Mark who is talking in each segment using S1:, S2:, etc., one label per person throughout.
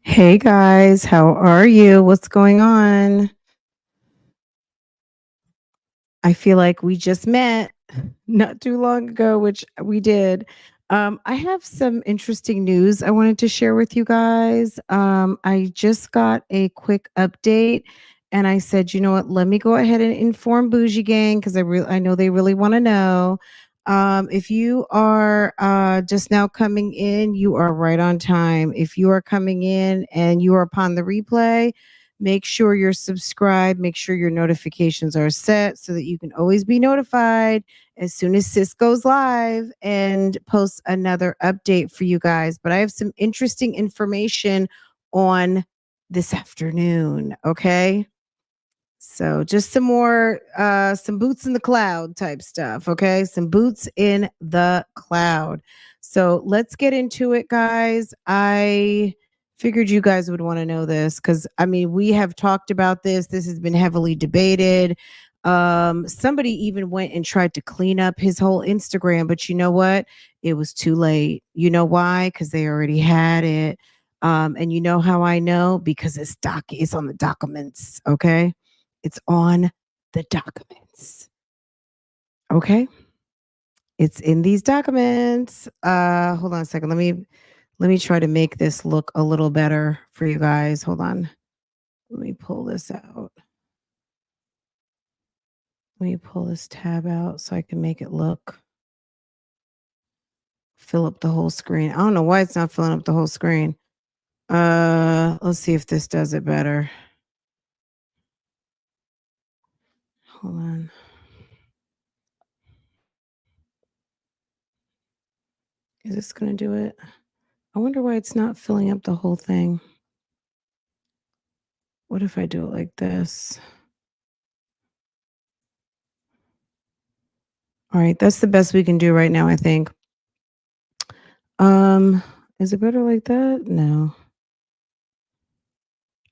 S1: Hey guys, how are you? What's going on? I feel like we just met not too long ago, which we did. I have some interesting news I wanted to share with you guys. I just got a quick update and I said, you know what, let me go ahead and inform Bougie Gang because I know they really want to know. If you are just now coming in, you are right on time. If you are coming in and you are upon the replay, make sure you're subscribed, make sure your notifications are set so that you can always be notified as soon as Sis goes live and posts another update for you guys. But I have some interesting information on this afternoon. Okay. So just some more some boots in the cloud type stuff, okay? Some boots in the cloud. So let's get into it, guys. I figured you guys would want to know this cuz I mean, we have talked about this. This has been heavily debated. Somebody even went and tried to clean up his whole Instagram, but you know what? It was too late. You know why? Cuz they already had it. And you know how I know? Because it's on the documents, okay? It's on the documents. Okay. It's in these documents. Hold on a second. Let me try to make this look a little better for you guys. Hold on. Let me pull this out. Let me pull this tab out so I can make it fill up the whole screen. I don't know why it's not filling up the whole screen. Let's see if this does it better. Hold on. Is this going to do it? I wonder why it's not filling up the whole thing. What if I do it like this? All right, that's the best we can do right now, I think. Um, is it better like that? No.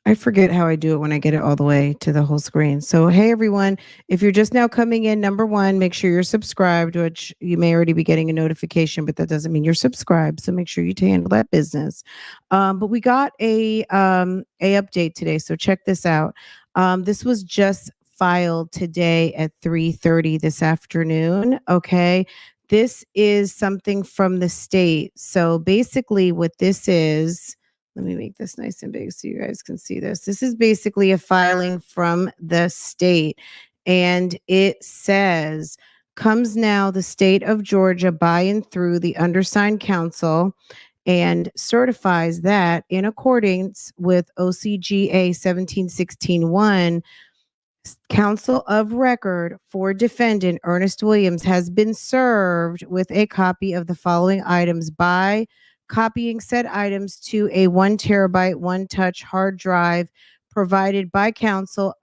S1: I forget how I do it when I get it all the way to the whole screen. So, hey everyone, if you're just now coming in, number one, make sure you're subscribed, which you may already be getting a notification, but that doesn't mean you're subscribed. So make sure you handle that business. But we got a update today. So check this out. This was just filed today at 3:30 this afternoon. Okay. This is something from the state. So basically, what this is, let me make this nice and big so you guys can see this. This is basically a filing from the state, and it says, comes now the state of Georgia by and through the undersigned council and certifies that in accordance with OCGA 1716-1, counsel of record for defendant Ernest Williams has been served with a copy of the following items by copying said items to a 1 terabyte one touch hard drive provided by counsel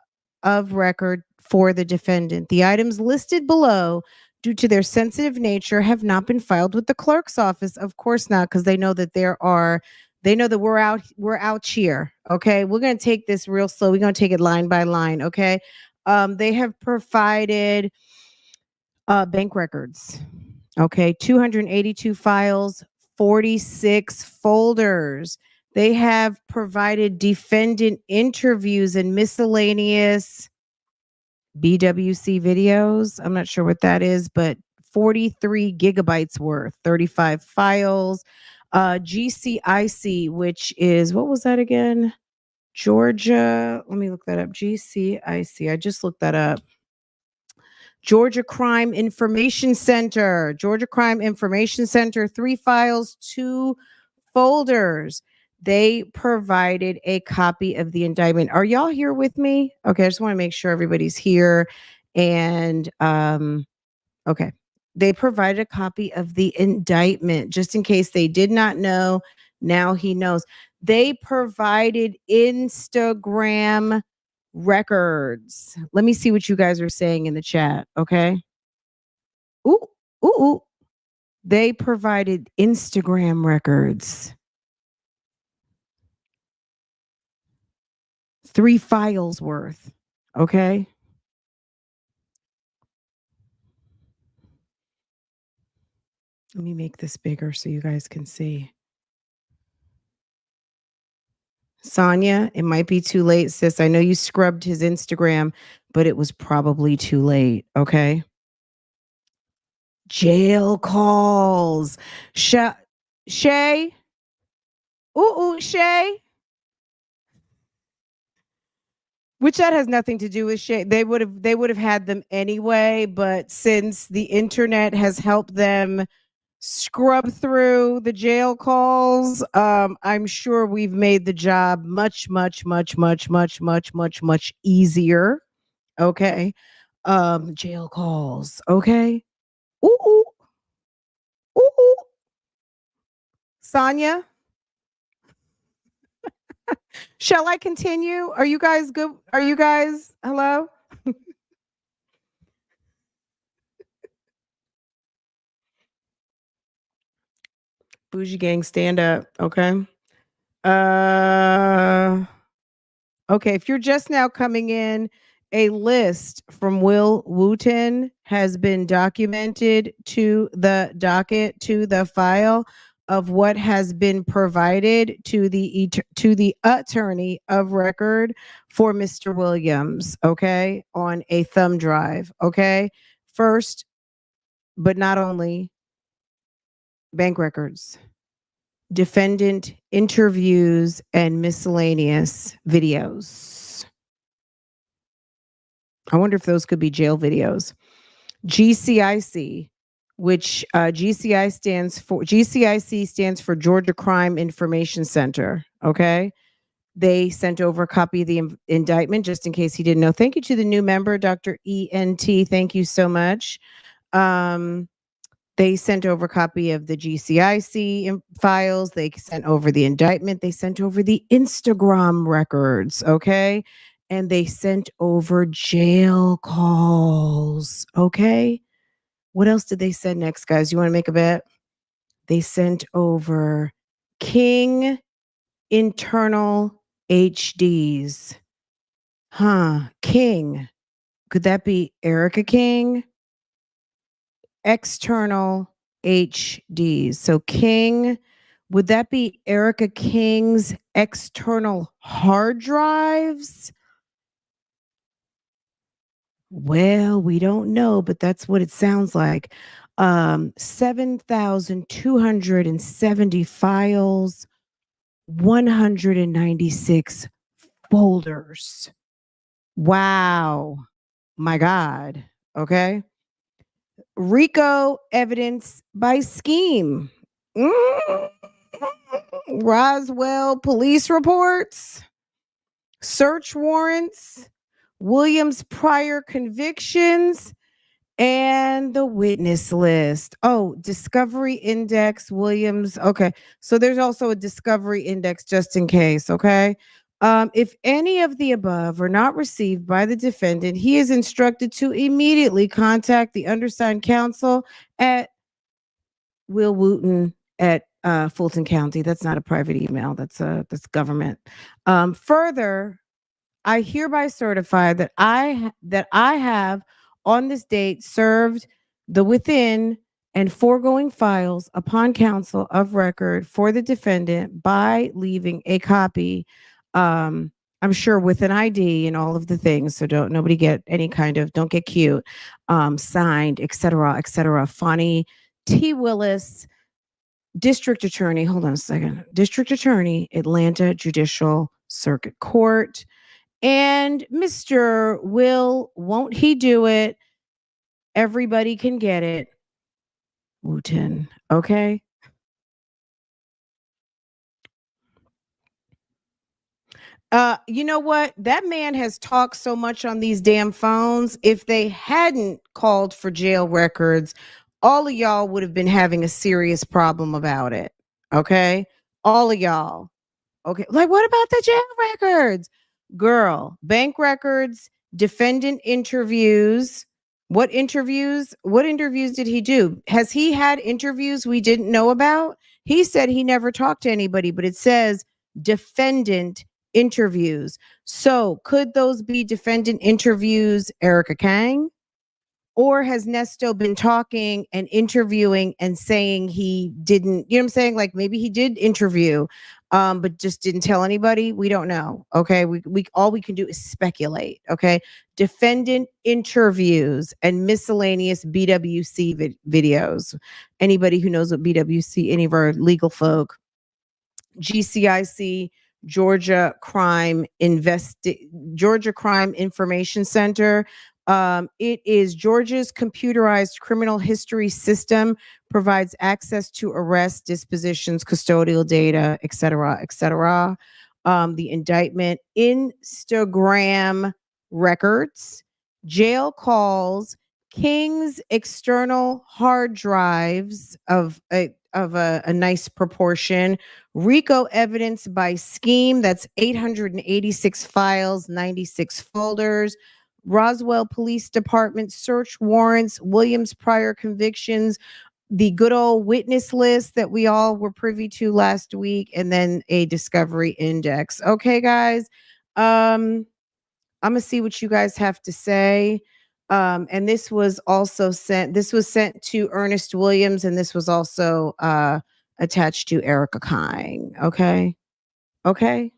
S1: of record for the defendant. The items listed below, due to their sensitive nature, have not been filed with the clerk's office. Of course not, because they know that they know that we're out here. Okay. We're gonna take this real slow. We're gonna take it line by line. Okay. They have provided bank records. Okay, 282 files, 46 folders. They have provided defendant interviews and miscellaneous BWC videos. I'm not sure what that is, but 43 gigabytes worth, 35 files. GCIC, which is, what was that again? Georgia. Let me look that up. GCIC. I just looked that up. Georgia Crime Information Center. Georgia Crime Information Center, 3 files, 2 folders. They provided a copy of the indictment. Are y'all here with me? Okay, I just want to make sure everybody's here. And okay. They provided a copy of the indictment just in case they did not know. Now he knows. They provided Instagram records. Let me see what you guys are saying in the chat, okay? Ooh, ooh, ooh. They provided Instagram records. 3 files worth, okay? Let me make this bigger so you guys can see. Sonia, it might be too late, sis. I know you scrubbed his Instagram, but it was probably too late. Okay. Jail calls. Shay. Ooh, Shay. Which that has nothing to do with Shay. They would have had them anyway, but since the internet has helped them scrub through the jail calls, I'm sure we've made the job much, much, much, much, much, much, much, much easier. Okay. Jail calls. Okay. Ooh, ooh, ooh, ooh. Sonia, shall I continue? Are you guys good? Are you guys hello? Bougie gang, stand up. Okay. Uh Okay, if you're just now coming in, a list from Will Wooten has been documented to the docket, to the file of what has been provided to the attorney of record for Mr. Williams, okay, on a thumb drive, okay? First, but not only, bank records, defendant interviews, and miscellaneous videos. I wonder if those could be jail videos. GCIC, which GCIC stands for Georgia Crime Information Center. Okay. They sent over a copy of the indictment just in case he didn't know. Thank you to the new member, Dr. ENT. Thank you so much. They sent over a copy of the GCIC files. They sent over the indictment. They sent over the Instagram records. Okay. And they sent over jail calls. Okay. What else did they send next, guys? You want to make a bet? They sent over King internal HDs. Huh. King. Could that be Ericka King? External HDs. So King, would that be Ericka King's external hard drives? Well, we don't know, but that's what it sounds like. 7,270 files, 196 folders. Wow. My God. Okay. RICO evidence by scheme. Roswell police reports, search warrants, Williams' prior convictions, and the witness list. Oh, discovery index, Williams. Okay. So there's also a discovery index just in case. Okay. If any of the above are not received by the defendant, he is instructed to immediately contact the undersigned counsel at Will Wooten at Fulton County. That's not a private email. That's government. Further, I hereby certify that I have on this date served the within and foregoing files upon counsel of record for the defendant by leaving a copy. I'm sure with an ID and all of the things. So nobody get any kind of, don't get cute. Signed, etc., etc. Fonnie T. Willis, District Attorney. Hold on a second. District Attorney, Atlanta Judicial Circuit Court. And Mr. Will, won't he do it? Everybody can get it. Wooten. Okay. You know what? That man has talked so much on these damn phones. If they hadn't called for jail records, all of y'all would have been having a serious problem about it. Okay. All of y'all. Okay. Like, what about the jail records? Girl, bank records, defendant interviews. What interviews? What interviews did he do? Has he had interviews we didn't know about? He said he never talked to anybody, but it says defendant interviews. So could those be defendant interviews, Ericka Kang? Or has Nesto been talking and interviewing and saying he didn't, you know what I'm saying? Like maybe he did interview, but just didn't tell anybody. We don't know. Okay. We all we can do is speculate. Okay. Defendant interviews and miscellaneous BWC videos. Anybody who knows what BWC, any of our legal folk, GCIC, Georgia Crime Information Center. It is Georgia's computerized criminal history system, provides access to arrests, dispositions, custodial data, et cetera, et cetera. The indictment, Instagram records, jail calls, King's external hard drives of a nice proportion, RICO evidence by scheme, that's 886 files, 96 folders. Roswell Police Department search warrants, Williams prior convictions, the good old witness list that we all were privy to last week, and then a discovery index. Okay, guys. I'm gonna see what you guys have to say. And this was sent to Ernest Williams, and this was also attached to Ericka Kying. Okay. Okay.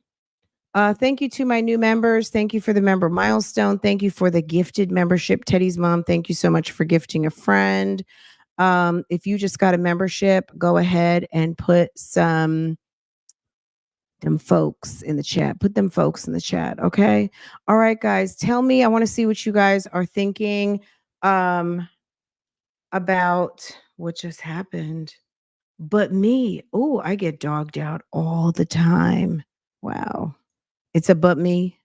S1: Thank you to my new members. Thank you for the member milestone. Thank you for the gifted membership. Teddy's mom, thank you so much for gifting a friend. If you just got a membership, go ahead and put them folks in the chat. Put them folks in the chat. Okay. All right, guys. Tell me, I want to see what you guys are thinking about what just happened. But me, oh, I get dogged out all the time. Wow. It's a but me.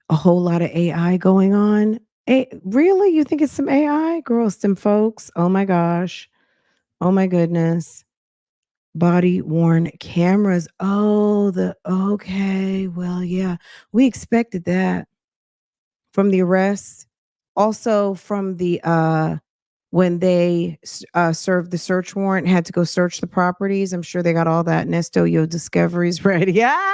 S1: A whole lot of AI going on. Really? You think it's some AI? Girls, them folks. Oh my gosh. Oh my goodness. Body worn cameras. Oh, okay. Well, yeah. We expected that from the arrests. Also from the when they served the search warrant, had to go search the properties. I'm sure they got all that Nesto discoveries ready. Yeah.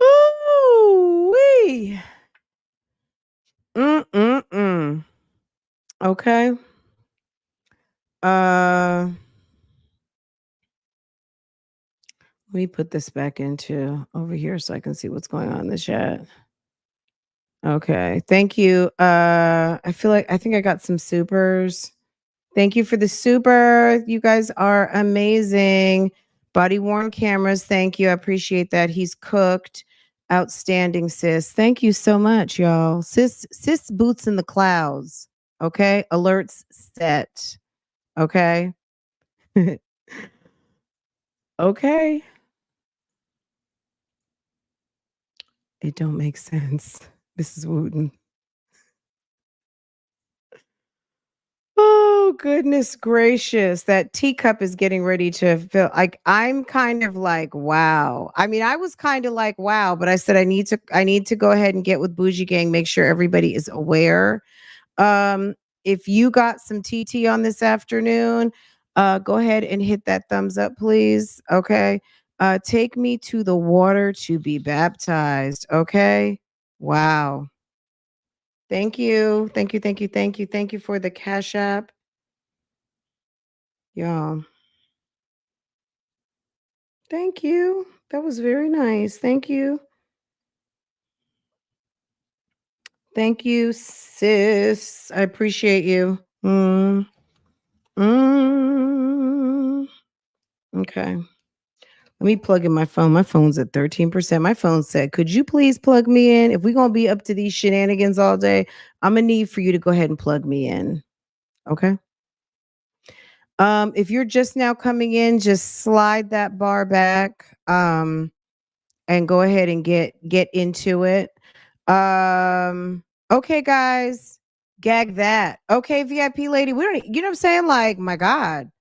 S1: Ooh wee. Mm. Okay. Let me put this back into over here so I can see what's going on in the chat. Okay. Thank you. I think I got some supers. Thank you for the super. You guys are amazing. Body worn cameras. Thank you. I appreciate that. He's cooked. Outstanding, sis. Thank you so much, y'all. Sis boots in the clouds. Okay. Alerts set. Okay. Okay. It don't make sense. Mrs. Wooten. Oh, goodness gracious. That teacup is getting ready to fill. Like, I'm kind of like, wow. I mean, I was kind of like, wow, but I said I need to go ahead and get with Bougie Gang, make sure everybody is aware. Um, if you got some TT on this afternoon, go ahead and hit that thumbs up, please. Okay. Take me to the water to be baptized. Okay. Wow. Thank you. Thank you. Thank you. Thank you. Thank you for the Cash App. Y'all. Thank you. That was very nice. Thank you. Thank you, sis. I appreciate you. Mm. Okay. Let me plug in my phone. My phone's at 13%. My phone said, could you please plug me in? If we're going to be up to these shenanigans all day, I'm going to need for you to go ahead and plug me in. Okay. If you're just now coming in, just slide that bar back. And go ahead and get into it. Okay, guys, gag that. Okay, VIP lady, we don't, you know what I'm saying? Like, my God,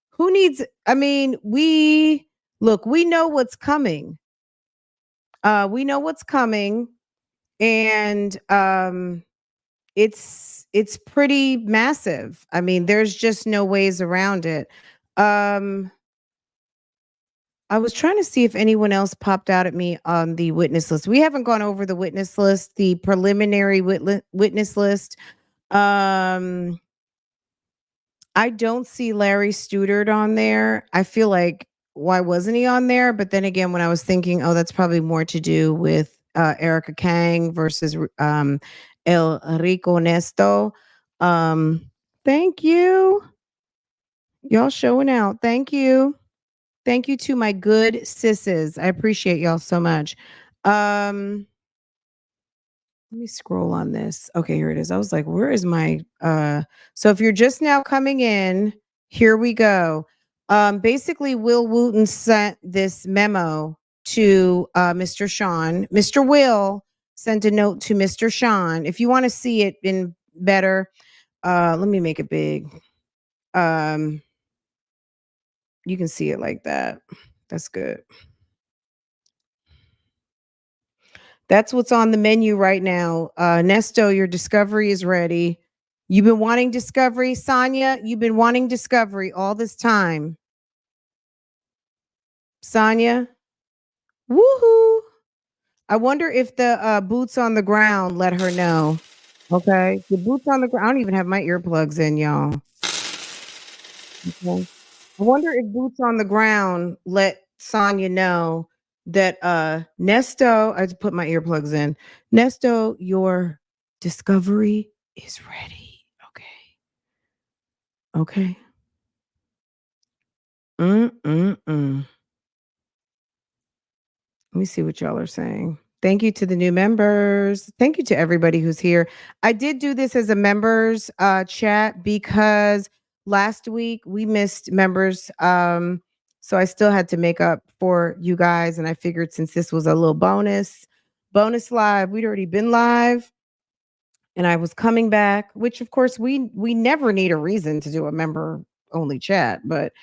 S1: who needs? I mean, we know what's coming. We know what's coming, and it's pretty massive. I mean, there's just no ways around it. I was trying to see if anyone else popped out at me on the witness list. We haven't gone over the witness list, the preliminary witness list. Um, I don't see Larry Studert on there. I feel like why wasn't he on there? But then again, when I was thinking, oh, that's probably more to do with Ericka Kang versus El Rico Nesto. Um, thank you. Y'all showing out. Thank you. Thank you to my good sisses. I appreciate y'all so much. Let me scroll on this. Okay, here it is. I was like, where is my so if you're just now coming in, here we go. Basically Will Wooten sent this memo to Mr. Sean. Mr. Will sent a note to Mr. Sean. If you want to see it in better, let me make it big. Um you can see it like that. That's good. That's what's on the menu right now. Nesto, your discovery is ready. You've been wanting discovery, Sonia. You've been wanting discovery all this time. Sonia, woohoo. I wonder if the boots on the ground let her know. Okay. The boots on the ground. I don't even have my earplugs in, y'all. Okay. I wonder if boots on the ground let Sonya know that Nesto, I just put my earplugs in. Nesto, your discovery is ready. Okay. Okay. Mm-mm-mm. Let me see what y'all are saying. Thank you to the new members. Thank you to everybody who's here. I did do this as a members chat because last week we missed members. So I still had to make up for you guys. And I figured since this was a little bonus live, we'd already been live and I was coming back, which of course we never need a reason to do a member only chat, but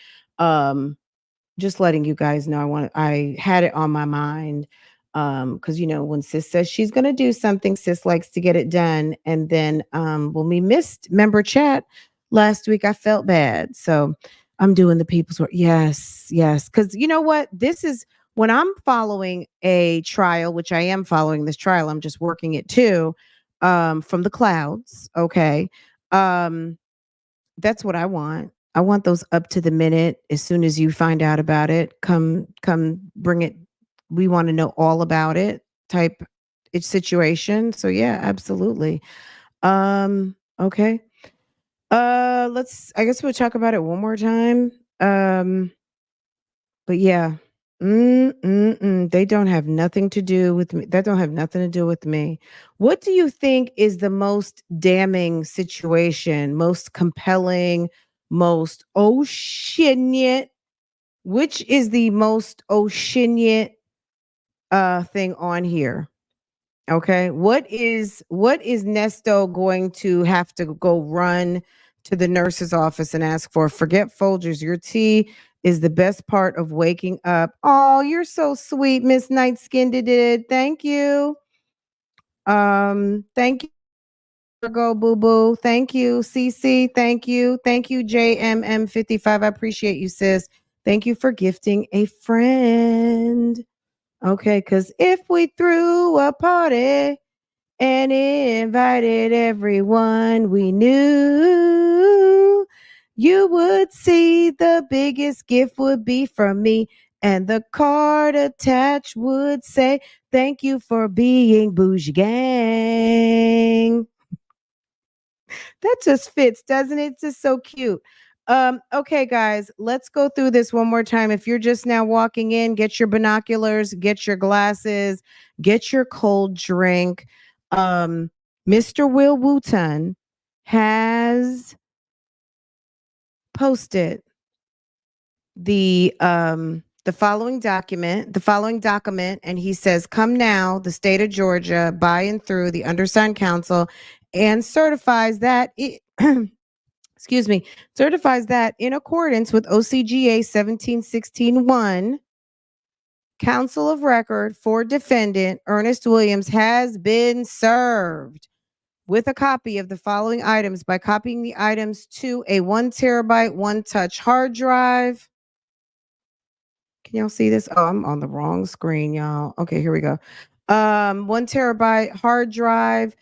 S1: just letting you guys know I had it on my mind because you know when sis says she's going to do something, sis likes to get it done. And then when we missed member chat last week, I felt bad, so I'm doing the people's work. Yes, because you know what, this is when I'm following a trial, which I am following this trial, I'm just working it too, from the clouds. Okay. um that's what I want. I want those up to the minute. As soon as you find out about it, come bring it. We want to know all about it type situation. So yeah, absolutely. Okay. Let's I guess we'll talk about it one more time. Um but yeah. They don't have nothing to do with me. That don't have nothing to do with me. What do you think is the most damning situation, most compelling, most oh shit? Which is the most oh shit thing on here? Okay. What is Nesto going to have to go run to the nurse's office and ask for? Forget Folgers. Your tea is the best part of waking up. Oh, you're so sweet, Miss Night Skinned it. Thank you. Thank you. Go boo boo. Thank you. CC. Thank you. Thank you, JMM55. I appreciate you, sis. Thank you for gifting a friend. Okay, because if we threw a party and invited everyone we knew, you would see the biggest gift would be from me. And the card attached would say, thank you for being Bougie Gang. That just fits, doesn't it? It's just so cute. Okay, guys, let's go through this one more time. If you're just now walking in, get your binoculars, get your glasses, get your cold drink. Mr. Will Wooten has posted the following document, and he says, come now, the state of Georgia, by and through the undersigned council, and certifies that it, excuse me, certifies that in accordance with OCGA 1716-1, counsel of record for defendant Ernest Williams has been served with a copy of the following items by copying the items to a 1 terabyte, 1 touch hard drive. Can y'all see this? Oh, I'm on the wrong screen, y'all. Okay, here we go. 1 terabyte hard drive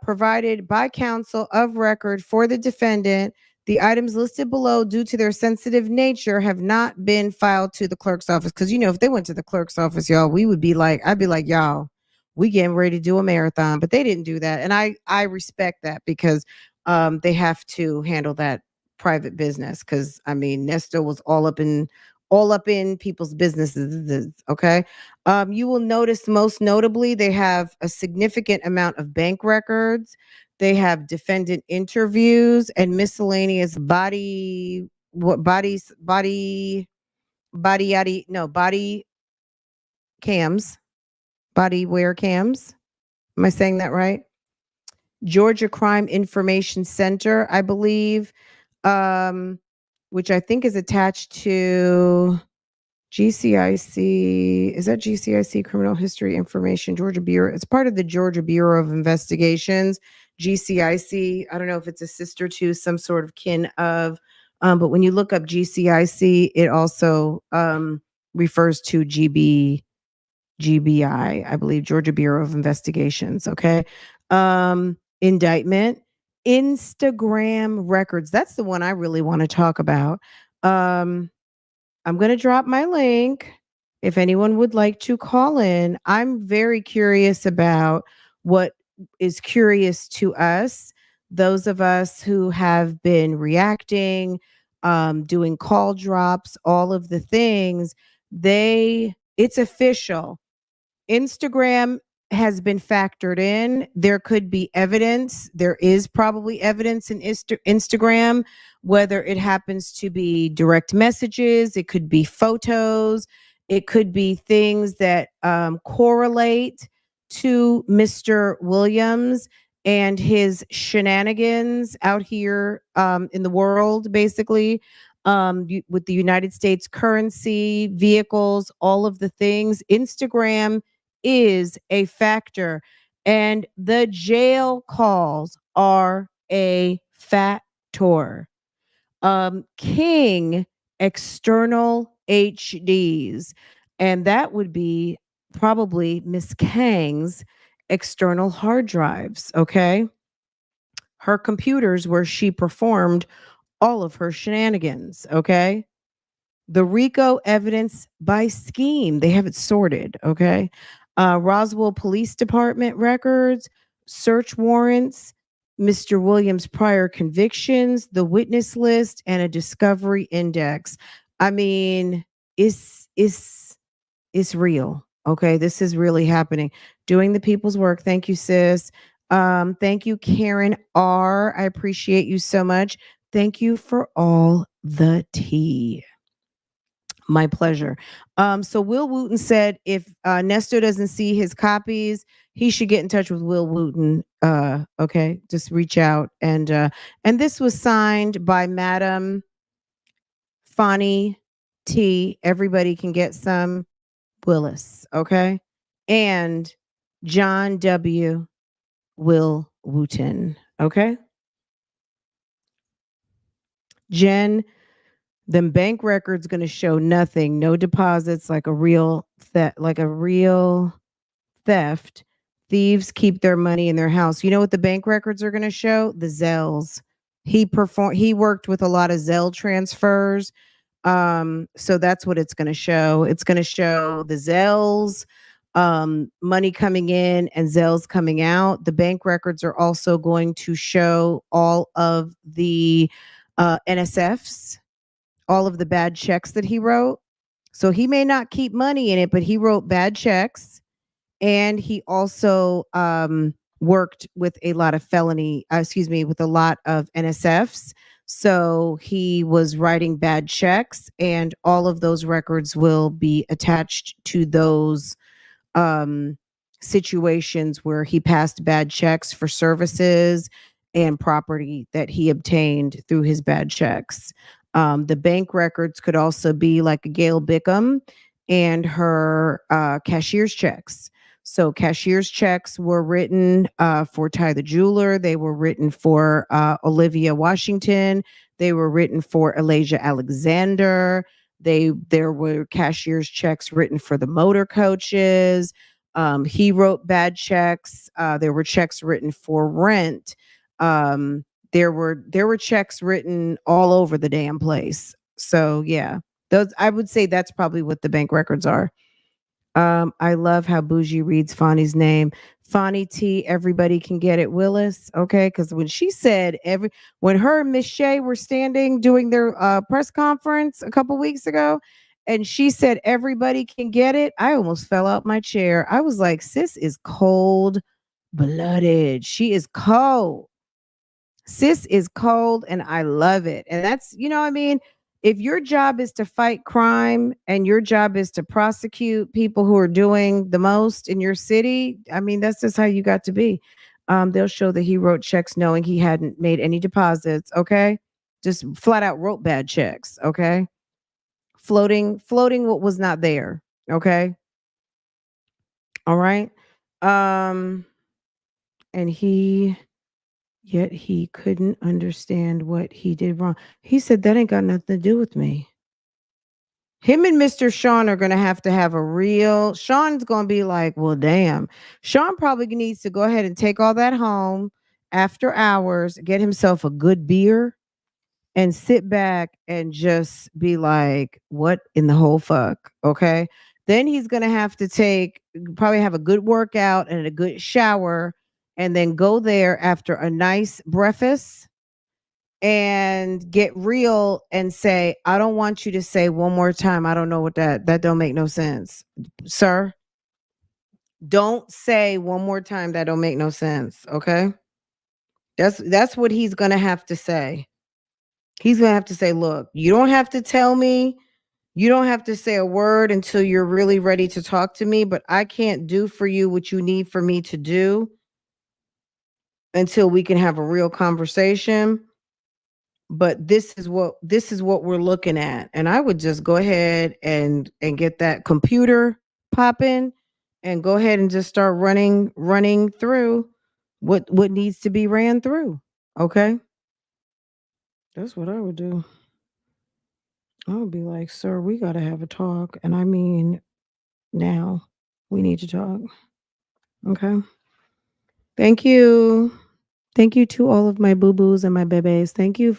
S1: provided by counsel of record for the defendant. The items listed below, due to their sensitive nature, have not been filed to the clerk's office. Because, you know, if they went to the clerk's office, y'all, we would be like, I'd be like, y'all, we getting ready to do a marathon. But they didn't do that. And I respect that because they have to handle that private business. Because, I mean, Nesto was all up in people's businesses. Okay. You will notice most notably, they have a significant amount of bank records. They have defendant interviews and miscellaneous body cams, body wear cams. Am I saying that right? Georgia Crime Information Center, I believe, um, which I think is attached to GCIC. Is that GCIC, Criminal History Information, Georgia Bureau? It's part of the Georgia Bureau of Investigations. GCIC, I don't know if it's a sister to, some sort of kin of, but when you look up GCIC, it also refers to GBI, I believe, Georgia Bureau of Investigations. Okay. Indictment, Instagram records. That's the one I really want to talk about. I'm going to drop my link if anyone would like to call in. I'm very curious about what is curious to us, those of us who have been reacting, doing call drops, all of the things. It's official. Instagram has been factored in. There could be evidence. There is probably evidence in Instagram, whether it happens to be direct messages, it could be photos, it could be things that correlate to Mr. Williams and his shenanigans out here in the world, basically, with the United States currency, vehicles, all of the things. Instagram is a factor, and the jail calls are a factor. King external HDs, and that would be probably Miss Kang's external hard drives. Okay, her computers where she performed all of her shenanigans. Okay, the RICO evidence by scheme. They have it sorted. Okay. Roswell Police Department records, search warrants, Mr. Williams' prior convictions, the witness list, and a discovery index. I mean, it's real. Okay. This is really happening. Doing the people's work. Thank you, sis. Thank you, Karen R. I appreciate you so much. Thank you for all the tea. My pleasure. So Will Wooten said if Nesto doesn't see his copies, he should get in touch with Will Wooten. Okay, just reach out, and this was signed by Madam Fonnie T. Everybody can get some Willis. Okay, and John W. Will Wooten. Okay, Jen. Them bank records going to show nothing, no deposits, like a real theft. Thieves keep their money in their house. You know what the bank records are going to show? The Zells. He worked with a lot of Zelle transfers. So that's what it's going to show. It's going to show the Zells, money coming in and Zells coming out. The bank records are also going to show all of the NSFs, all of the bad checks that he wrote. So he may not keep money in it, but he wrote bad checks. And he also worked with a lot of with a lot of NSFs. So he was writing bad checks, and all of those records will be attached to those um, situations where he passed bad checks for services and property that he obtained through his bad checks. The bank records could also be like Gail Bickham and her cashier's checks. So cashier's checks were written for Ty the Jeweler. They were written for Olivia Washington. They were written for Elijah Alexander. There were cashier's checks written for the motor coaches. He wrote bad checks. There were checks written for rent. Um, there were checks written all over the damn place. So yeah, those I would say that's probably what the bank records are. I love how Bougie reads Fonny's name. Fonny T, everybody can get it, Willis. Okay. Cause when she said when her and Miss Shay were standing doing their press conference a couple weeks ago, and she said everybody can get it, I almost fell out my chair. I was like, sis is cold blooded. She is cold. Sis is cold and I love it. And that's, I mean, if your job is to fight crime and your job is to prosecute people who are doing the most in your city, I mean, that's just how you got to be. They'll show that he wrote checks knowing he hadn't made any deposits. Okay. Just flat out wrote bad checks. Okay. Floating what was not there. Okay. All right. Um, and yet he couldn't understand what he did wrong. He said, that ain't got nothing to do with me. Him and Mr. Sean are going to have a real. Sean's going to be like, well, damn. Sean probably needs to go ahead and take all that home after hours, get himself a good beer, and sit back and just be like, what in the whole fuck? Okay. Then he's going to have to probably have a good workout and a good shower, and then go there after a nice breakfast and get real and say, I don't want you to say one more time. I don't know what that don't make no sense. Sir, don't say one more time that don't make no sense. Okay. That's what he's gonna have to say. He's gonna have to say, look, you don't have to tell me, you don't have to say a word until you're really ready to talk to me, but I can't do for you what you need for me to do until we can have a real conversation. But this is what we're looking at, and I would just go ahead and get that computer popping and go ahead and just start running through what needs to be ran through. Okay, that's what I would do. I would be like, sir, we got to have a talk, and I mean now. We need to talk. Okay, thank you. Thank you to all of my boo-boos and my bebes. Thank you.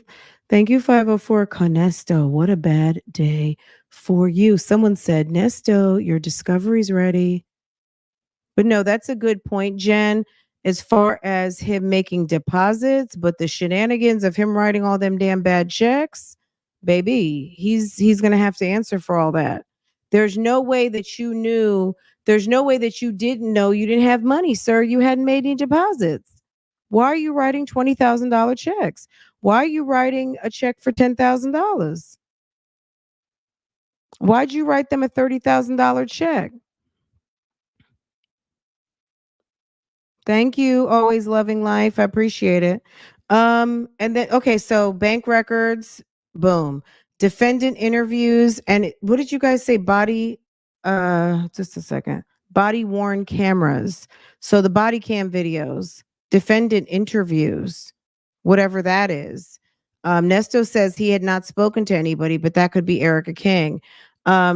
S1: Thank you, 504 Conesto. What a bad day for you. Someone said, Nesto, your discovery's ready. But no, that's a good point, Jen, as far as him making deposits, but the shenanigans of him writing all them damn bad checks, baby, he's gonna have to answer for all that. There's no way that you knew, there's no way that you didn't know you didn't have money, sir. You hadn't made any deposits. Why are you writing $20,000 checks? Why are you writing a check for $10,000? Why'd you write them a $30,000 check? Thank you. Always loving life. I appreciate it. And then okay, so bank records, boom. Defendant interviews, and what did you guys say? Just a second. Body worn cameras. So the body cam videos, defendant interviews, whatever that is. Nesto says he had not spoken to anybody, but that could be Ericka King.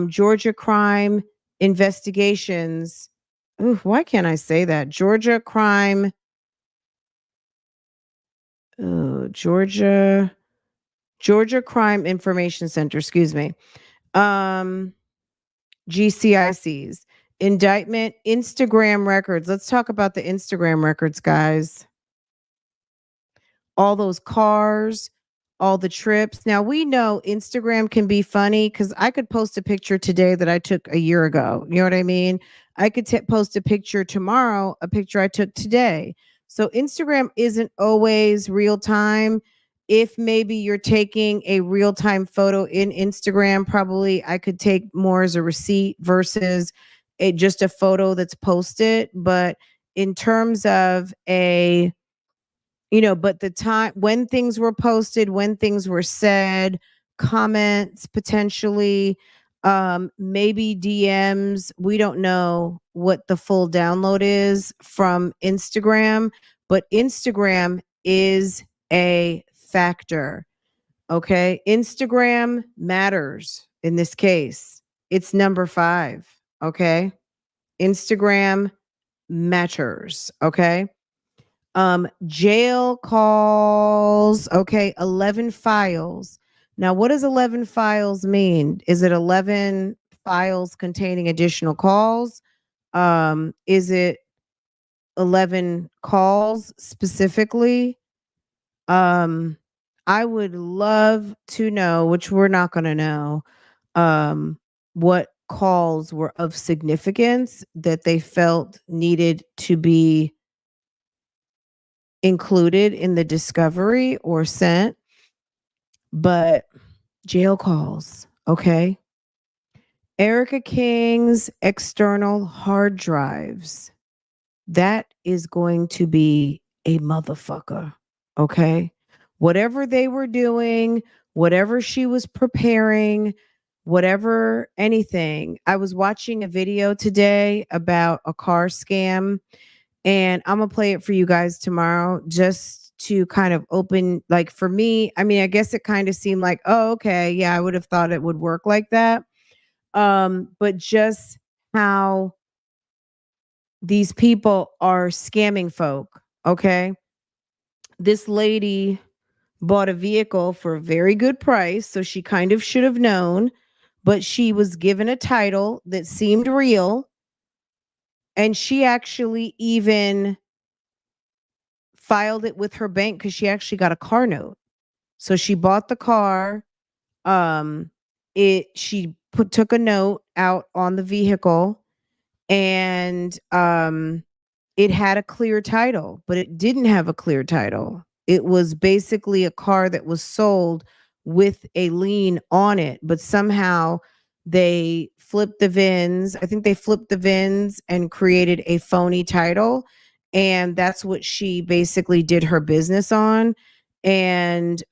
S1: Georgia crime investigations. Ooh, why can't I say that? Georgia crime. Georgia Crime Information Center. Excuse me. GCICs. Indictment. Instagram records. Let's talk about the Instagram records, guys. All those cars, all the trips. Now we know Instagram can be funny because I could post a picture today that I took a year ago. You know what I mean? I could post a picture tomorrow, a picture I took today. So Instagram isn't always real time. If maybe you're taking a real time photo in Instagram, probably I could take more as a receipt versus just a photo that's posted. But in terms of but the time when things were posted, when things were said, comments potentially, maybe DMs, we don't know what the full download is from Instagram, but Instagram is a factor. Okay, Instagram matters. in this case. It's number 5. Okay. Instagram matters. Okay. Jail calls. Okay. 11 files. Now, what does 11 files mean? Is it 11 files containing additional calls? Is it 11 calls specifically? Um, I would love to know, which we're not going to know, what calls were of significance that they felt needed to be included in the discovery or sent. But jail calls, okay? Ericka King's external hard drives. That is going to be a motherfucker. Okay. Whatever they were doing, whatever she was preparing, whatever anything. I was watching a video today about a car scam, and I'm going to play it for you guys tomorrow just to kind of open, like for me, I mean, I guess it kind of seemed like, oh, okay, yeah, I would have thought it would work like that. But just how these people are scamming folk. Okay. This lady bought a vehicle for a very good price. So she kind of should have known, but she was given a title that seemed real. And she actually even filed it with her bank because she actually got a car note. So she bought the car. She took a note out on the vehicle, and it had a clear title, but it didn't have a clear title. It was basically a car that was sold with a lien on it, but somehow they flipped the VINs. I think they flipped the VINs and created a phony title. And that's what she basically did her business on. And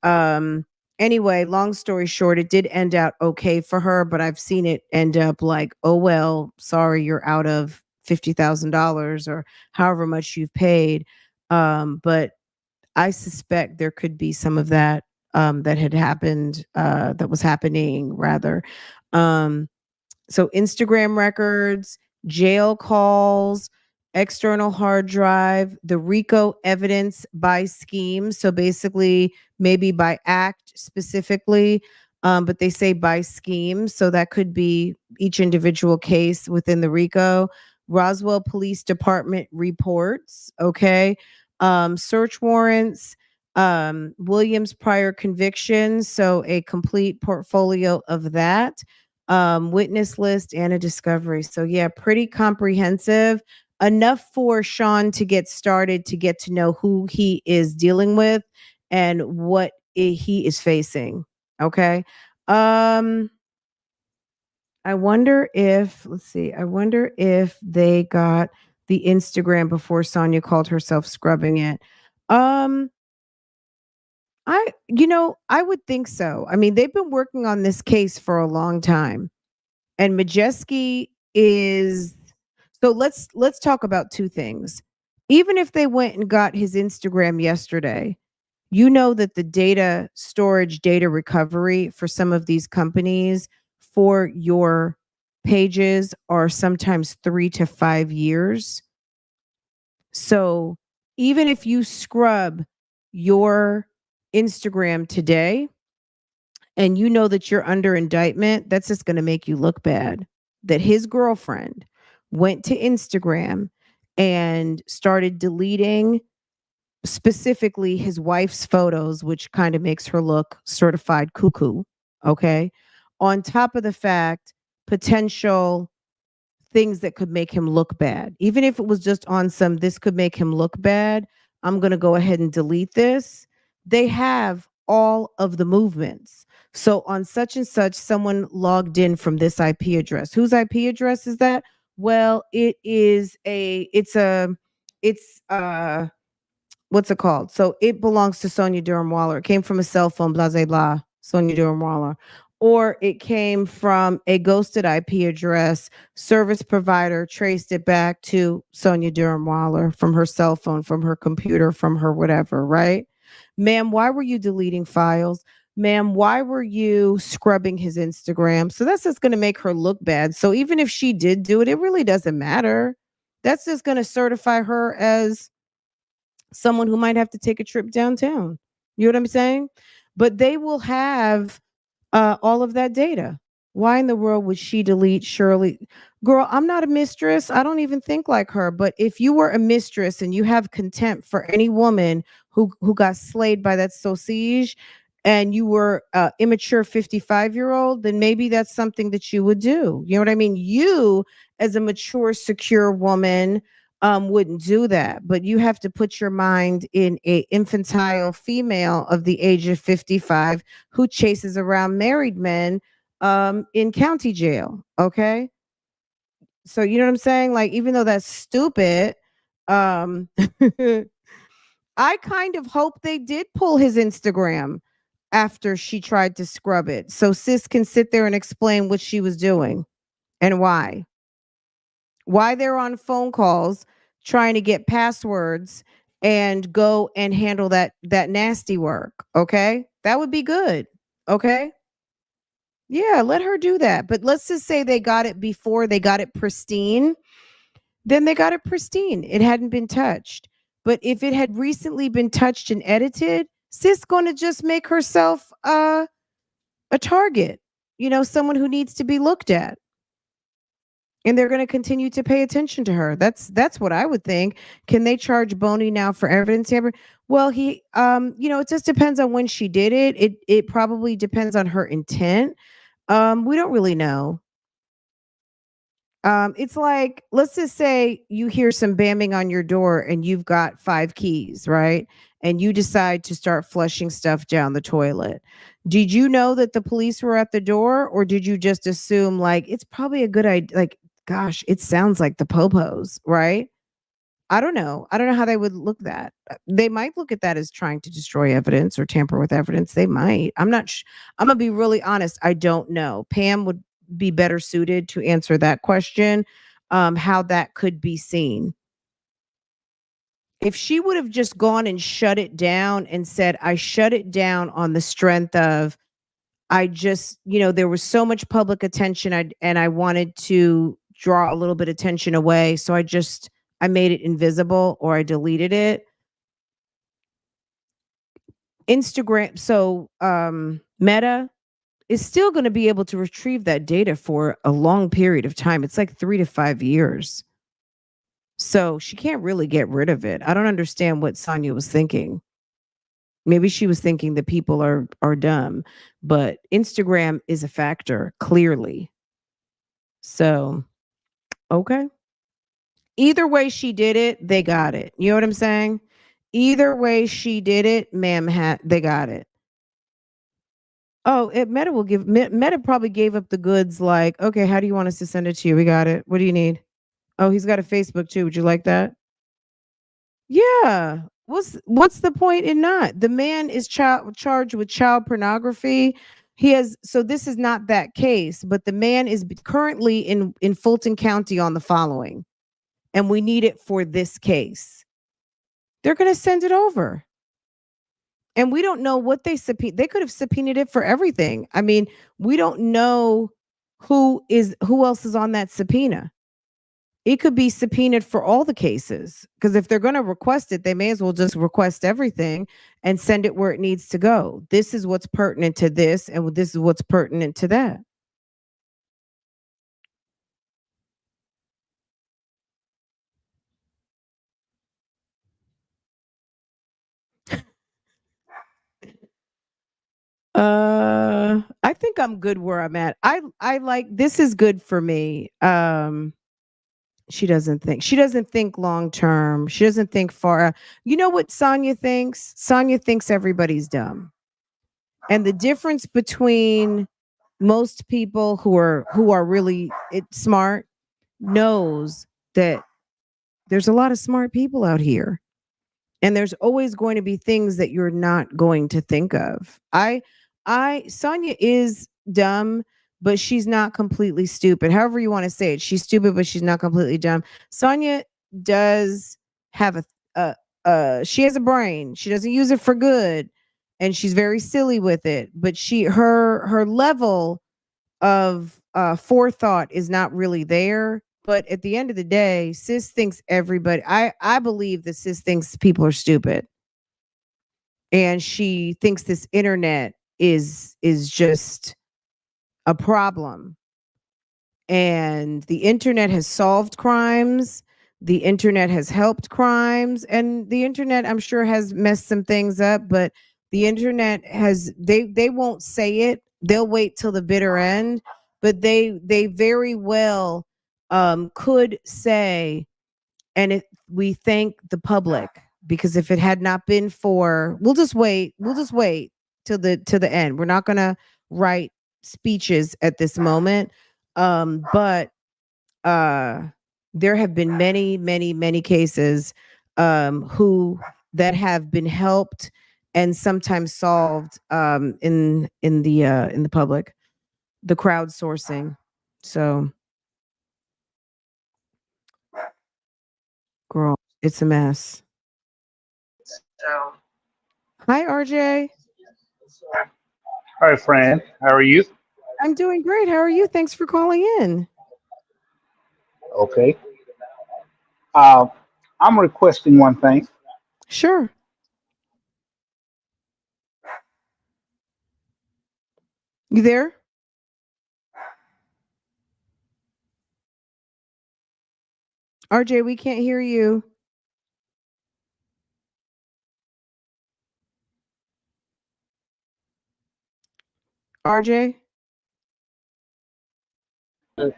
S1: anyway, long story short, it did end out okay for her, but I've seen it end up like, oh, well, sorry, you're out of $50,000 or however much you've paid. But I suspect there could be some of that that had happened, that was happening rather. Um, so Instagram records, jail calls, external hard drive, the RICO evidence by scheme. So basically, maybe by act specifically, but they say by scheme. So that could be each individual case within the RICO. Roswell Police Department reports, okay? Search warrants, Williams' prior convictions. So a complete portfolio of that, witness list, and a discovery. So yeah, pretty comprehensive. Enough for Sean to get started, to get to know who he is dealing with and what he is facing. Okay. I wonder if, let's see, I wonder if they got the Instagram before Sonia called herself scrubbing it. Um, I would think so. I mean, they've been working on this case for a long time. And Majeski is, so let's talk about two things. Even if they went and got his Instagram yesterday, you know that the data storage, data recovery for some of these companies for your pages are sometimes 3 to 5 years. So even if you scrub your Instagram today and you know that you're under indictment, that's just going to make you look bad. That his girlfriend went to Instagram and started deleting specifically his wife's photos, which kind of makes her look certified cuckoo. Okay. On top of the fact, potential things that could make him look bad. Even if it was just on some, this could make him look bad, I'm going to go ahead and delete this. They have all of the movements. So on such and such, someone logged in from this IP address. Whose IP address is that? Well, it's what's it called? So it belongs to Sonia Durham Waller. It came from a cell phone, blah, blah, blah, Sonia Durham Waller. Or it came from a ghosted IP address. Service provider traced it back to Sonia Durham Waller from her cell phone, from her computer, from her whatever, right? Ma'am, why were you deleting files? ma'am, why were you scrubbing his Instagram? So that's just going to make her look bad. So even if she did do it, it really doesn't matter. That's just going to certify her as someone who might have to take a trip downtown. You know what I'm saying? But they will have all of that data. Why in the world would she delete Shirley? Girl, I'm not a mistress. I don't even think like her. But if you were a mistress and you have contempt for any woman who got slayed by that sausage, and you were immature 55-year-old, then maybe that's something that you would do. You know what I mean? You, as a mature, secure woman, wouldn't do that. But you have to put your mind in a infantile female of the age of 55 who chases around married men in county jail. Okay. So you know what I'm saying? Like, even though that's stupid, um, I kind of hope they did pull his Instagram after she tried to scrub it. So sis can sit there and explain what she was doing and why. Why they're on phone calls trying to get passwords and go and handle that nasty work. Okay. That would be good. Okay. Yeah, let her do that. But let's just say they got it before they got it pristine, then they got it pristine. It hadn't been touched. But if it had recently been touched and edited, sis gonna just make herself a target, someone who needs to be looked at. And they're going to continue to pay attention to her. That's what I would think. Can they charge Boney now for evidence tamper? Well, it just depends on when she did it. It probably depends on her intent. We don't really know. It's like, let's just say you hear some bamming on your door and you've got 5 keys, right? And you decide to start flushing stuff down the toilet. Did you know that the police were at the door, or did you just assume like it's probably a good idea? Like, gosh, it sounds like the popos, right? I don't know. I don't know how they would look that. They might look at that as trying to destroy evidence or tamper with evidence. They might. I'm gonna be really honest. I don't know. Pam would be better suited to answer that question. How that could be seen. If she would have just gone and shut it down and said, I shut it down on the strength of I just, there was so much public attention and I wanted to draw a little bit of attention away. So I made it invisible or I deleted it. Instagram, so Meta is still going to be able to retrieve that data for a long period of time. It's like 3 to 5 years. So she can't really get rid of it. I don't understand what Sonia was thinking. Maybe she was thinking that people are dumb, but Instagram is a factor, clearly. So, okay. Either way she did it, they got it. You know what I'm saying? Either way she did it, ma'am, they got it. Oh, Meta will Meta probably gave up the goods. Like, okay, how do you want us to send it to you? We got it. What do you need? Oh, he's got a Facebook too. Would you like that? Yeah. What's the point in not? The man is charged with child pornography. So this is not that case, but the man is currently in Fulton County on the following, and we need it for this case. They're going to send it over. And we don't know what they could have subpoenaed it for everything. I mean, we don't know who else is on that subpoena. It could be subpoenaed for all the cases, because if they're going to request it, they may as well just request everything and send it where it needs to go. This is what's pertinent to this, and this is what's pertinent to that. I think I'm good where I'm at. I like, this is good for me. She doesn't think long term. She doesn't think far. You know what Sonia thinks? Sonia thinks everybody's dumb. And the difference between most people who are really smart knows that there's a lot of smart people out here. And there's always going to be things that you're not going to think of. Sonia is dumb, but she's not completely stupid. However you want to say it. She's stupid, but she's not completely dumb. Sonia does have she has a brain. She doesn't use it for good. and she's very silly with it. But her level of forethought is not really there. But at the end of the day, sis thinks everybody. I believe that sis thinks people are stupid, and she thinks this internet is just a problem. And the internet has solved crimes. The internet has helped crimes, and the internet, I'm sure, has messed some things up. But the internet has they won't say it. They'll wait till the bitter end, but they very well could say, and we thank the public, because if it had not been for, we'll just wait till the end. We're not gonna write speeches at this moment. But uh there have been many cases who that have been helped and sometimes solved in the public, the crowdsourcing. So, girl, it's a mess. Hi, RJ.
S2: Hi, Fran. How are you?
S1: I'm doing great. How are you? Thanks for calling in.
S2: Okay. Uh, I'm requesting one thing.
S1: Sure. You there? RJ, we can't hear you. RJ?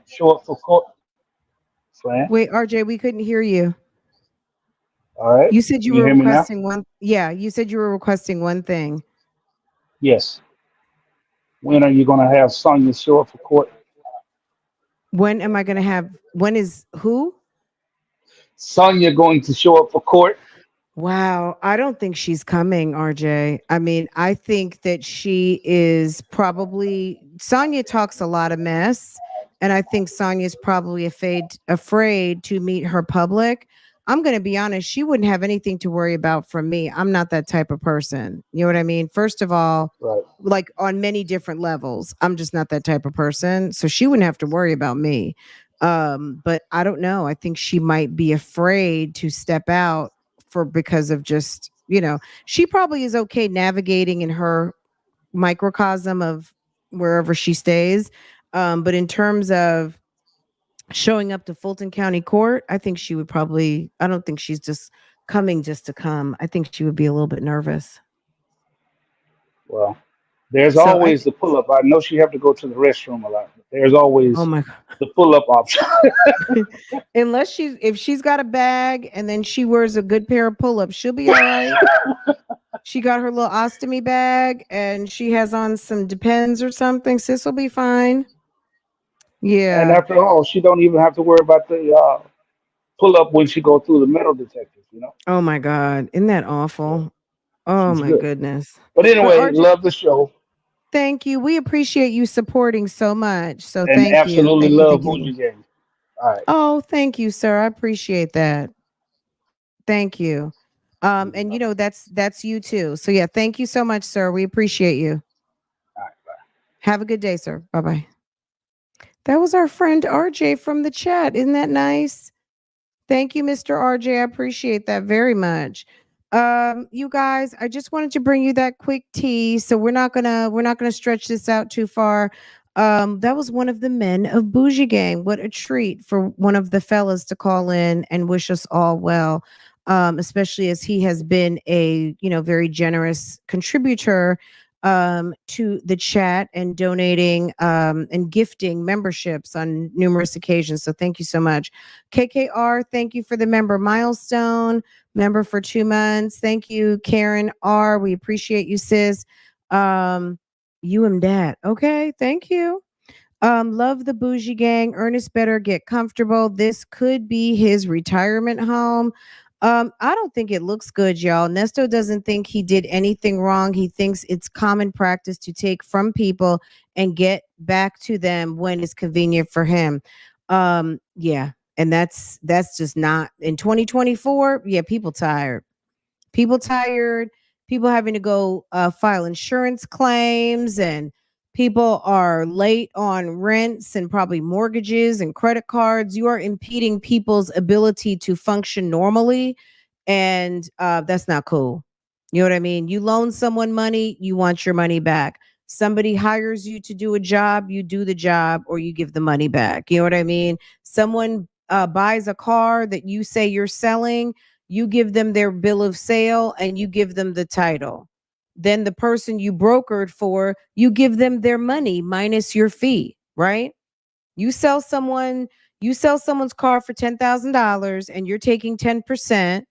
S2: Show up for court, Fran.
S1: Wait, RJ, we couldn't hear you.
S2: All right.
S1: You said you
S2: Can you
S1: were
S2: hear me now?
S1: requesting one. Yeah, you said you were requesting one thing.
S2: Yes. When are you going to have Sonya show up for court?
S1: When am I going to have, when is who?
S2: Sonya going to show up for court?
S1: Wow, I don't think she's coming, RJ. I mean, I think that she is probably, Sonya talks a lot of mess, and I think Sonya's probably afraid to meet her public. I'm going to be honest, she wouldn't have anything to worry about from me. I'm not that type of person. You know what I mean? First of all,
S2: Right.
S1: like on many different levels, I'm just not that type of person. So she wouldn't have to worry about me. But I don't know. I think she might be afraid to step out for, because of just, she probably is okay navigating in her microcosm of wherever she stays. But in terms of showing up to Fulton County Court, I think she would probably, I don't think she's just coming just to come. I think she would be a little bit nervous.
S2: Well, there's
S1: So I,
S2: always the pull up. I know she have to go to the restroom a lot, but there's
S1: oh
S2: always
S1: my,
S2: the pull up option.
S1: unless if she's got a bag and then she wears a good pair of pull-ups, she'll be all right. She got her little ostomy bag and she has on some Depends or something. Sis will be fine.
S2: And
S1: Yeah.
S2: after all, she don't even have to worry about the pull up when she go through the metal detectors.
S1: Oh my God. Isn't that
S2: So
S1: awful? Oh
S2: she's
S1: my
S2: good.
S1: goodness.
S2: But
S1: But
S2: anyway,
S1: RJ,
S2: love the show
S1: thank you. We appreciate you supporting so much. So
S2: and
S1: thank you.
S2: absolutely
S1: Thank you.
S2: love
S1: Thank you.
S2: Bougie Gang. All right.
S1: Oh, thank you, sir. I appreciate that. Thank you. And
S2: All
S1: that's you too. So yeah, thank you so much, sir. We appreciate you.
S2: right.
S1: Have a good day, sir. Bye bye. That was our friend RJ from the chat. Isn't that nice? Thank you, Mr. RJ. I appreciate that very much. You guys, I just wanted to bring you that quick tea. So we're not gonna stretch this out too far. That was one of the men of Bougie Gang. What a treat for one of the fellas to call in and wish us all well. Especially as he has been a very generous contributor to the chat and donating and gifting memberships on numerous occasions. So thank you so much. KKR, thank you for the member milestone. Member for 2 months. Thank you, Karen R. We appreciate you, sis. You and dad. Okay, thank you. Love the Bougie Gang. Ernest better get comfortable. This could be his retirement home. I don't think it looks good, y'all. Nesto doesn't think he did anything wrong. He thinks it's common practice to take from people and get back to them when it's convenient for him. Yeah, and that's just not in 2024. Yeah, people tired. People tired. people having to go file insurance claims, and people are late on rents and probably mortgages and credit cards. You are impeding people's ability to function normally, and that's not cool. You know what I mean? You loan someone money, you want your money back. Somebody hires you to do a job, you do the job or you give the money back. You know what I mean? Someone buys a car that you say you're selling, you give them their bill of sale and you give them the title. Then the person you brokered for, you give them their money minus your fee, right? You sell someone, you sell someone's car for $10,000 and you're taking 10%,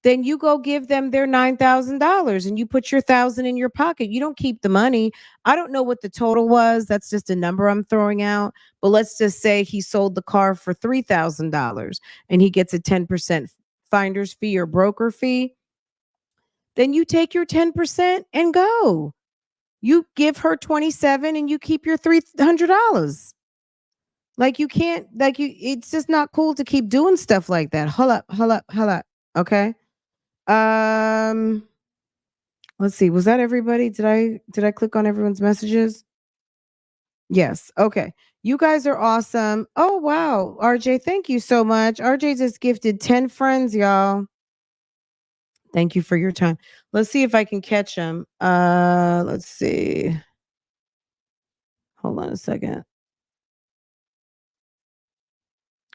S1: then you go give them their $9,000 and you put your 1,000 in your pocket. You don't keep the money. I don't know what the total was. That's just a number I'm throwing out. But let's just say he sold the car for $3,000 and he gets a 10% finder's fee or broker fee. Then you take your 10% and go. You give her 27 and you keep your $300. Like you can't, like you, it's just not cool to keep doing stuff like that. Hold up, hold up, hold up. Okay. Um, let's see. Was that everybody? Did I click on everyone's messages? Yes. Okay. You guys are awesome. Oh wow. RJ, thank you so much. RJ just gifted 10 friends, y'all. Thank you for your time. Let's see if I can catch them. Let's see. Hold on a second.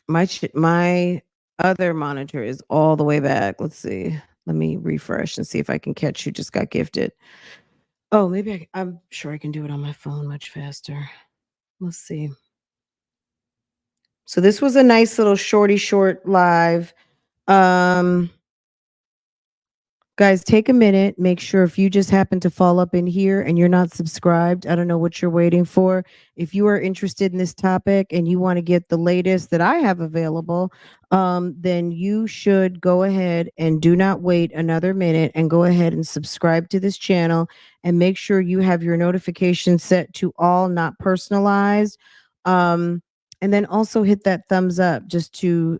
S1: My other monitor is all the way back. Let's see. Let me refresh and see if I can catch who just got gifted. Oh, maybe I'm sure I can do it on my phone much faster. Let's see. So this was a nice little short live. Um, Guys, take a minute. Make sure if you just happen to fall up in here and you're not subscribed, I don't know what you're waiting for. If you are interested in this topic and you want to get the latest that I have available, then you should go ahead and do not wait another minute and go ahead and subscribe to this channel and make sure you have your notifications set to all, not personalized. And then also hit that thumbs up just to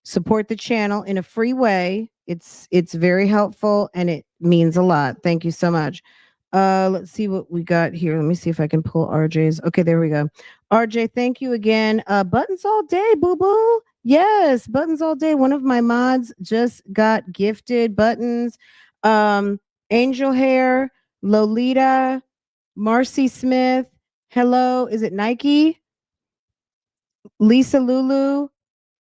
S1: support the channel in a free way. It's very helpful and it means a lot. Thank you so much. Let's see what we got here. Let me see if I can pull RJ's. Okay, there we go. RJ, thank you again. Buttons all day, boo boo. Yes, buttons all day. One of my mods just got gifted buttons. Angel Hair, Lolita, Marcy Smith. Hello, is it Nike? Lisa Lulu,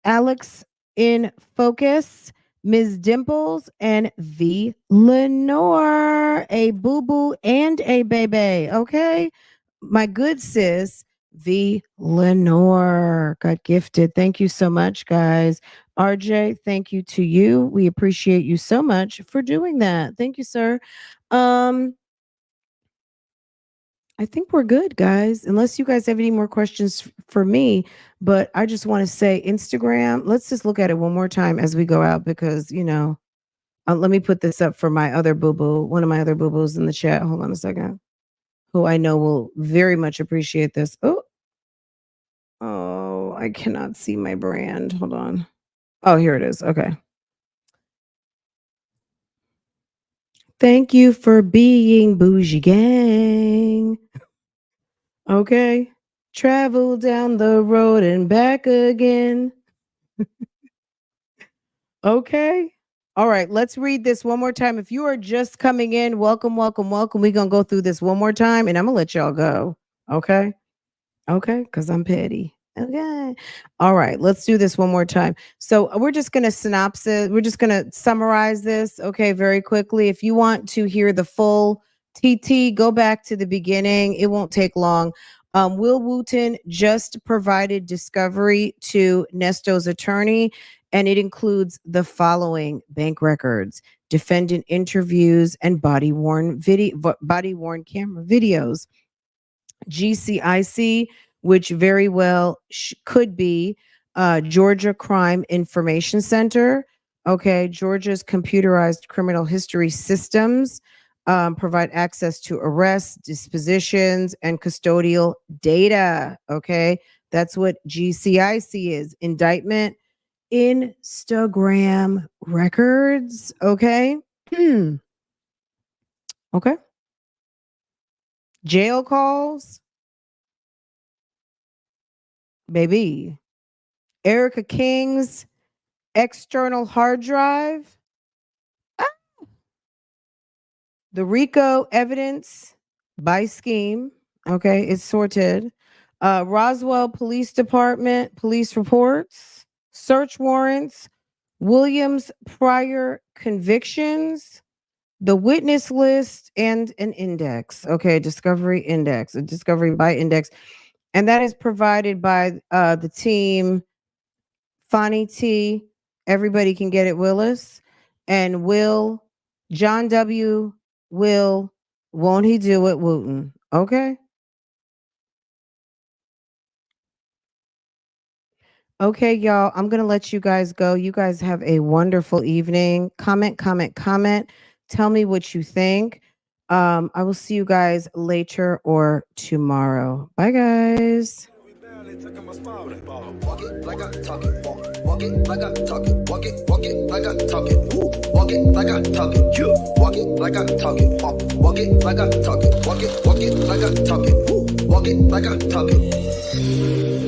S1: Alex in Focus, Ms. Dimples, and V. Lenore, a boo boo and a baby. Okay. My good sis, V. Lenore, got gifted. Thank you so much, guys. RJ, thank you to you. We appreciate you so much for doing that. Thank you, sir. I think we're good, guys, unless you guys have any more questions for me. But I just want to say Instagram, let's just look at it one more time as we go out because, let me put this up for my other boo boo, one of my other boo boos in the chat. Hold on a second, who I know will very much appreciate this. Oh, I cannot see my brand. Hold on. Oh, here it is. Okay. Thank you for being Bougie Gang. Okay. Travel down the road and back again. Okay. All right. Let's read this one more time. If you are just coming in, welcome, welcome, welcome. We're going to go through this one more time and I'm going to let y'all go. Okay. Okay, because I'm petty. Okay. All right, let's do this one more time. So we're just going to synopsis. We're just going to summarize this, okay, very quickly. If you want to hear the full TT, go back to the beginning. It won't take long. Will Wooten just provided discovery to Nesto'S attorney, and it includes the following: bank records, defendant interviews, and body worn camera videos. GCIC, which very well could be Georgia Crime Information Center. Okay, Georgia's computerized criminal history systems provide access to arrests, dispositions, and custodial data. Okay, that's what GCIC is. Indictment Instagram records. Okay. Okay. Jail calls, baby. Ericka King's external hard drive. The RICO evidence by scheme. Okay, it's sorted. Roswell Police Department police reports, search warrants, Williams prior convictions, the witness list, and an index. Okay, discovery index, a discovery by index. And that is provided by the team Fonnie T. Everybody can get it, Willis. And Will, John W. Will, won't he do it, Wooten? Okay. Okay, y'all. I'm going to let you guys go. You guys have a wonderful evening. Comment, comment, comment. Tell me what you think. I will see you guys later or tomorrow. Bye, guys. Walk it like I talk it. Walk it like I talk it. Walk it like I talk it. Walk it like I talk it. Walk it like I talk it. Walk it like I talk it. Walk it like I talk it. Walk it like I talk it.